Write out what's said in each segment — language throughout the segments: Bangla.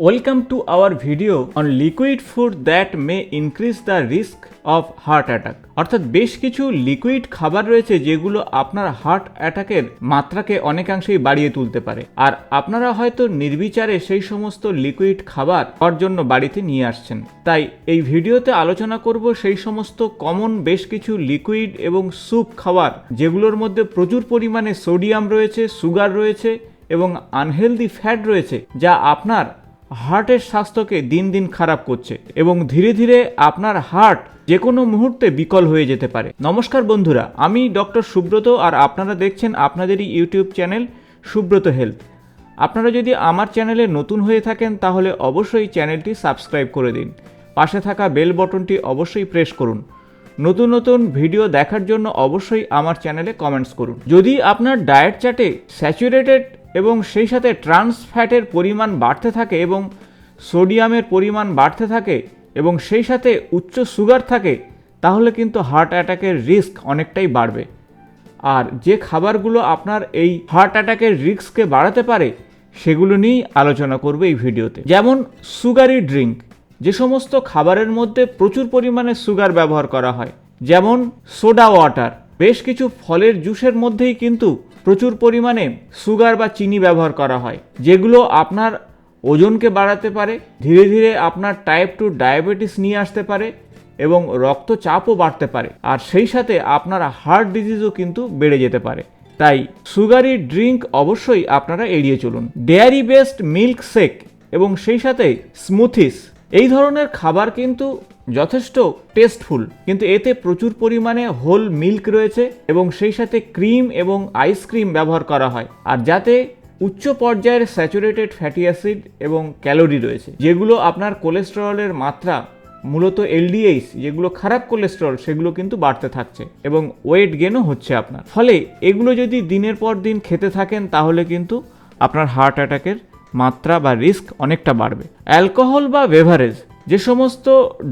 Welcome to our video on liquid food that may increase the risk of heart attack. অর্থাৎ বেশ কিছু লিকুইড খাবার রয়েছে যেগুলো আপনার হার্ট অ্যাটাকের মাত্রাকে অনেকাংশেই বাড়িয়ে তুলতে পারে, আর আপনারা হয়তো নির্বিচারে সেই সমস্ত লিকুইড খাবার খাওয়ার জন্য বাড়িতে নিয়ে আসছেন। তাই এই ভিডিওতে আলোচনা করব সেই সমস্ত কমন বেশ কিছু লিকুইড এবং স্যুপ খাবার যেগুলোর মধ্যে প্রচুর পরিমাণে সোডিয়াম রয়েছে, সুগার রয়েছে এবং আনহেলদি ফ্যাট রয়েছে, যা আপনার হার্টের স্বাস্থ্যকে দিন দিন খারাপ করছে এবং ধীরে ধীরে আপনার হার্ট যে কোনো মুহূর্তে বিকল হয়ে যেতে পারে। নমস্কার বন্ধুরা, আমি ডক্টর সুব্রত আর আপনারা দেখছেন আপনাদেরই ইউটিউব চ্যানেল সুব্রত হেলথ। আপনারা যদি আমার চ্যানেলে নতুন হয়ে থাকেন তাহলে অবশ্যই চ্যানেলটি সাবস্ক্রাইব করে দিন, পাশে থাকা বেল বটনটি অবশ্যই প্রেস করুন। নতুন নতুন ভিডিও দেখার জন্য অবশ্যই আমার চ্যানেলে কমেন্টস করুন। যদি আপনার ডায়েট চার্টে স্যাচুরেটেড এবং সেই সাথে ট্রান্স ফ্যাটের পরিমাণ বাড়তে থাকে এবং সোডিয়ামের পরিমাণ বাড়তে থাকে এবং সেই সাথে উচ্চ সুগার থাকে, তাহলে কিন্তু হার্ট অ্যাটাকের রিস্ক অনেকটাই বাড়বে। আর যে খাবারগুলো আপনার এই হার্ট অ্যাটাকের রিস্ককে বাড়াতে পারে সেগুলো নিয়েই আলোচনা করব এই ভিডিওতে। যেমন সুগারি ড্রিঙ্ক, যে সমস্ত খাবারের মধ্যে প্রচুর পরিমাণে সুগার ব্যবহার করা হয়, যেমন সোডা ওয়াটার। বেশ কিছু ফলের জুসের মধ্যেই কিন্তু প্রচুর পরিমাণে সুগার বা চিনি ব্যবহার করা হয়, যেগুলো আপনার ওজনকে বাড়াতে পারে, ধীরে ধীরে আপনার টাইপ 2 ডায়াবেটিস নিয়ে আসতে পারে এবং রক্তচাপও বাড়তে পারে, আর সেই সাথে আপনার হার্ট ডিজিজও কিন্তু বেড়ে যেতে পারে। তাই সুগারি ড্রিঙ্ক অবশ্যই আপনারা এড়িয়ে চলুন। ডেয়ারি বেসড মিল্ক শেক এবং সেই সাথে স্মুথিস, এই ধরনের খাবার কিন্তু যথেষ্ট টেস্টফুল, কিন্তু এতে প্রচুর পরিমাণে হোল মিল্ক রয়েছে এবং সেই সাথে ক্রিম এবং আইসক্রিম ব্যবহার করা হয়, আর যাতে উচ্চ পর্যায়ের স্যাচুরেটেড ফ্যাটি অ্যাসিড এবং ক্যালোরি রয়েছে, যেগুলো আপনার কোলেস্টেরলের মাত্রা, মূলত এলডিএইচ যেগুলো খারাপ কোলেস্টেরল, সেগুলো কিন্তু বাড়তে থাকছে এবং ওয়েট গেনও হচ্ছে আপনার। ফলে এগুলো যদি দিনের পর দিন খেতে থাকেন তাহলে কিন্তু আপনার হার্ট অ্যাটাকের মাত্রা বা রিস্ক অনেকটা বাড়বে। অ্যালকোহল বা বেভারেজ, যে সমস্ত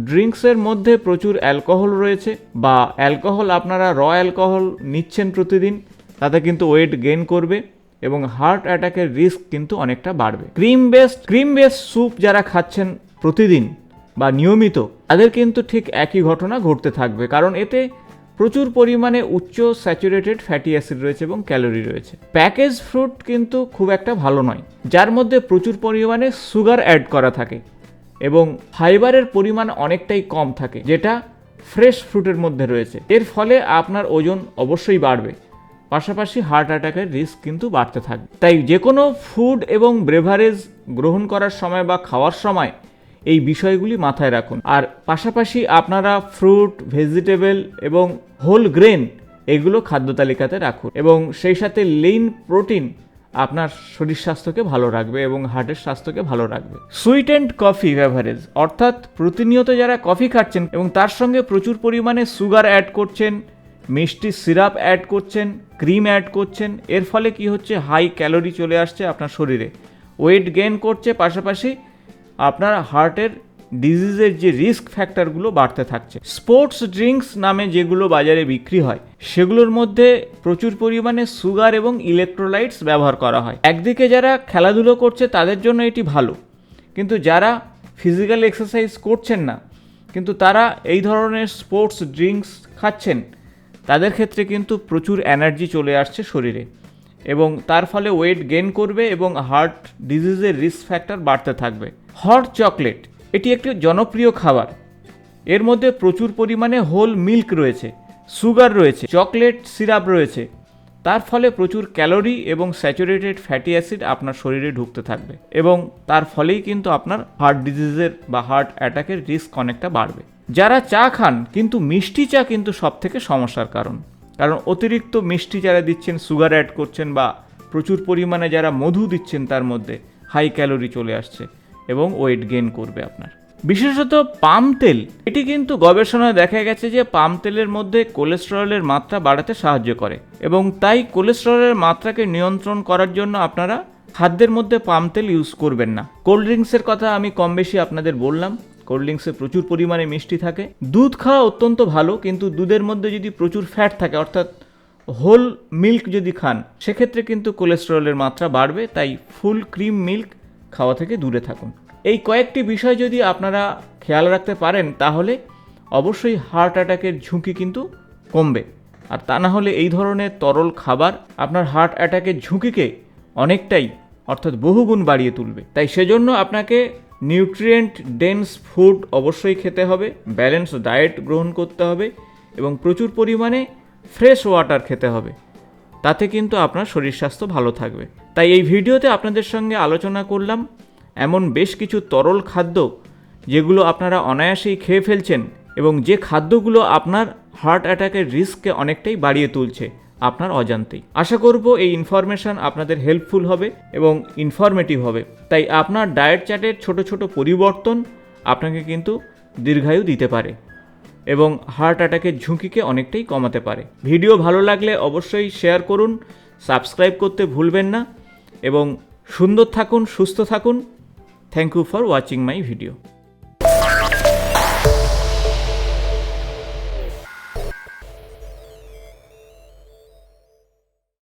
ড্রিঙ্কসের মধ্যে প্রচুর অ্যালকোহল রয়েছে বা অ্যালকোহল আপনারা অ্যালকোহল নিচ্ছেন প্রতিদিন, তাতে কিন্তু ওয়েট গেইন করবে এবং হার্ট অ্যাটাকের রিস্ক কিন্তু অনেকটা বাড়বে। ক্রিম বেসড স্যুপ যারা খাচ্ছেন প্রতিদিন বা নিয়মিত, তাদের কিন্তু ঠিক একই ঘটনা ঘটতে থাকবে, কারণ এতে প্রচুর পরিমাণে উচ্চ স্যাচুরেটেড ফ্যাটি অ্যাসিড রয়েছে এবং ক্যালোরি রয়েছে। প্যাকেজ ফ্রুট কিন্তু খুব একটা ভালো নয়, যার মধ্যে প্রচুর পরিমাণে সুগার অ্যাড করা থাকে এবং ফাইবারের পরিমাণ অনেকটাই কম থাকে, যেটা ফ্রেশ ফ্রুটের মধ্যে রয়েছে। এর ফলে আপনার ওজন অবশ্যই বাড়বে, পাশাপাশি হার্ট অ্যাটাকের রিস্ক কিন্তু বাড়তে থাকবে। তাই যে কোনো ফুড এবং বেভারেজ গ্রহণ করার সময় বা খাওয়ার সময় এই বিষয়গুলি মাথায় রাখুন। আর পাশাপাশি আপনারা ফ্রুট, ভেজিটেবল এবং হোল গ্রেন এগুলো খাদ্য তালিকাতে রাখুন এবং সেই সাথে লিন প্রোটিন আপনার শরীর স্বাস্থ্যকে ভালো রাখবে এবং হার্টের স্বাস্থ্যকে ভালো রাখবে। সুইট অ্যান্ড কফি বেভারেজ, অর্থাৎ প্রতিনিয়ত যারা কফি খাচ্ছেন এবং তার সঙ্গে প্রচুর পরিমাণে সুগার অ্যাড করছেন, মিষ্টি সিরাপ অ্যাড করছেন, ক্রিম অ্যাড করছেন, এর ফলে কি হচ্ছে, হাই ক্যালোরি চলে আসছে আপনার শরীরে, ওয়েট গেইন করছে, পাশাপাশি আপনার হার্টের ডিজিজের যে রিস্ক ফ্যাক্টরগুলো বাড়তে থাকছে। স্পোর্টস ড্রিঙ্কস নামে যেগুলো বাজারে বিক্রি হয়, সেগুলোর মধ্যে প্রচুর পরিমাণে সুগার এবং ইলেকট্রোলাইটস ব্যবহার করা হয়। একদিকে যারা খেলাধুলো করছে তাদের জন্য এটি ভালো, কিন্তু যারা ফিজিক্যাল এক্সারসাইজ করছেন না কিন্তু তারা এই ধরনের স্পোর্টস ড্রিঙ্কস খাচ্ছেন, তাদের ক্ষেত্রে কিন্তু প্রচুর এনার্জি চলে আসছে শরীরে এবং তার ফলে ওয়েট গেইন করবে এবং হার্ট ডিজিজের রিস্ক ফ্যাক্টর বাড়তে থাকবে। হট চকলেট, এটি একটি জনপ্রিয় খাবার, এর মধ্যে প্রচুর পরিমাণে হোল মিল্ক রয়েছে, সুগার রয়েছে, চকলেট সিরাপ রয়েছে, তার ফলে প্রচুর ক্যালোরি এবং স্যাচুরেটেড ফ্যাটি অ্যাসিড আপনার শরীরে ঢুকতে থাকবে এবং তার ফলেই কিন্তু আপনার হার্ট ডিজিজের বা হার্ট অ্যাটাকের রিস্ক অনেকটা বাড়বে। যারা চা খান, কিন্তু মিষ্টি চা কিন্তু সব থেকে সমস্যার কারণ অতিরিক্ত মিষ্টি যারা দিচ্ছেন, সুগার অ্যাড করছেন বা প্রচুর পরিমাণে যারা মধু দিচ্ছেন, তার মধ্যে হাই ক্যালোরি চলে আসছে এবং ওয়েট গেইন করবে আপনার। বিশেষত পাম তেল, এটি কিন্তু গবেষণায় দেখা গেছে যে পাম তেলের মধ্যে কোলেস্টেরলের মাত্রা বাড়াতে সাহায্য করে এবং তাই কোলেস্টেরলের মাত্রাকে নিয়ন্ত্রণ করার জন্য আপনারা খাদ্যের মধ্যে পাম তেল ইউজ করবেন না। কোল্ড ড্রিঙ্কসের কথা আমি কম বেশি আপনাদের বললাম, কোল্ড ড্রিঙ্কসে প্রচুর পরিমাণে মিষ্টি থাকে। দুধ খাওয়া অত্যন্ত ভালো, কিন্তু দুধের মধ্যে যদি প্রচুর ফ্যাট থাকে, অর্থাৎ হোল মিল্ক যদি খান, সেক্ষেত্রে কিন্তু কোলেস্টেরলের মাত্রা বাড়বে। তাই ফুল ক্রিম মিল্ক খাওয়া থেকে দূরে থাকুন। এই কয়েকটি বিষয় যদি আপনারা খেয়াল রাখতে পারেন তাহলে অবশ্যই হার্ট অ্যাটাকের ঝুঁকি কিন্তু কমবে। আর তা না হলে এই ধরনের তরল খাবার আপনার হার্ট অ্যাটাকের ঝুঁকিকে অনেকটাই অর্থাৎ বহুগুণ বাড়িয়ে তুলবে। তাই সেজন্য আপনাকে নিউট্রিয়েন্ট ডেন্স ফুড অবশ্যই খেতে হবে, ব্যালেন্স ডায়েট গ্রহণ করতে হবে এবং প্রচুর পরিমাণে ফ্রেশ ওয়াটার খেতে হবে। তাতে কিন্তু আপনার শরীর স্বাস্থ্য ভালো থাকবে। তাই এই ভিডিওতে আপনাদের সঙ্গে আলোচনা করলাম এমন বেশ কিছু তরল খাদ্য যেগুলো আপনারা অনায়াসেই খেয়ে ফেলছেন এবং যে খাদ্যগুলো আপনার হার্ট অ্যাটাকের রিস্ককে অনেকটাই বাড়িয়ে তুলছে আপনার অজান্তেই। আশা করব এই ইনফরমেশন আপনাদের হেল্পফুল হবে এবং ইনফরমেটিভ হবে। তাই আপনার ডায়েট চার্টের ছোট ছোট পরিবর্তন আপনাকে কিন্তু দীর্ঘায়ু দিতে পারে এবং হার্ট অ্যাটাকের ঝুঁকিকে অনেকটাই কমাতে পারে। ভিডিও ভালো লাগলে অবশ্যই শেয়ার করুন, সাবস্ক্রাইব করতে ভুলবেন না এবং সুন্দর থাকুন, সুস্থ থাকুন। Thank you for watching my video.